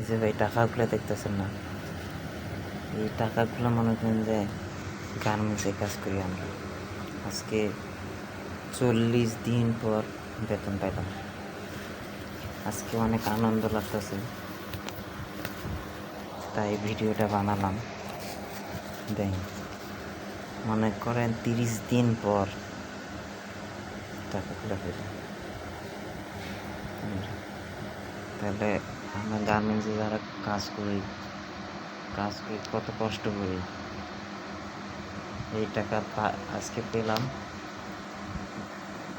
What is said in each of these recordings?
যে ভাই টাকাগুলো দেখতেছেন না, এই টাকাগুলো মনে করেন যে গার্মেন্টসে কাজ করি আমরা। আজকে 40 দিন পর বেতন পাইলাম। আজকে অনেক আনন্দ লাগতেছে, তাই ভিডিওটা বানালাম। দেখেন, মনে করেন 30 দিন পর টাকাগুলো পেলাম। তাহলে আমরা গার্মেন্টসে যারা কাজ করি কত কষ্ট করি, এই টাকা আজকে পেলাম।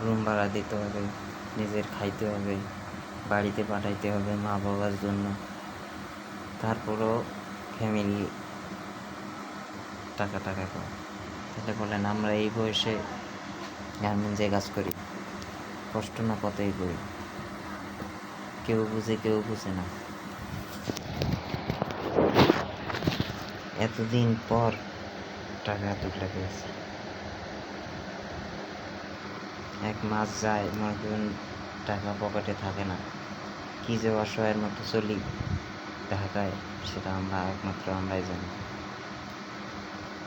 রুম ভাড়া দিতে হবে, নিজের খাইতে হবে, বাড়িতে পাঠাইতে হবে মা বাবার জন্য, তারপরও ফ্যামিলি টাকা করে। তাহলে বলেন, আমরা এই বয়সে গার্মেন্টসে কাজ করি, কষ্ট না কতই করি। কেউ বুঝে কেউ বুঝে না। এতদিন পর টাকা এতগুলো পেয়েছি। 1 মাস যায়, মনে করেন টাকা পকেটে থাকে না, কি যে অসহায়ের মতো চলি ঢাকায়, সেটা একমাত্র আমরাই জানি।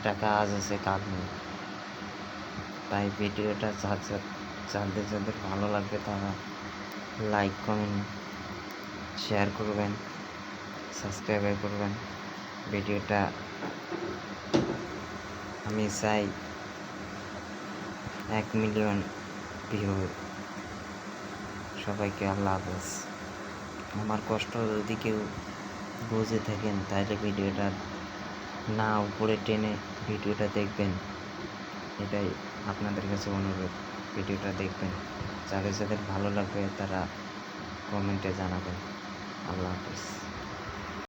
টাকা আজ আছে কাল নেই। তাই ভিডিওটা যাদের ভালো লাগবে তারা লাইক কমেন্ট শেয়ার করবেন, সাবস্ক্রাইব করবেন। ভিডিওটা আমি চাই 1 মিলিয়ন ভিউ। সবাইকে আল্লাহ হাফেজ। আমার কষ্ট যদি কেউ বুঝে থাকেন তাহলে ভিডিওটা না উপরে টেনে ভিডিওটা দেখবেন, এটাই আপনাদের কাছে অনুরোধ। ভিডিওটা দেখবেন, যাদের ভালো লাগবে তারা কমেন্টে জানাবেন। আল্লাহ হাফেজ।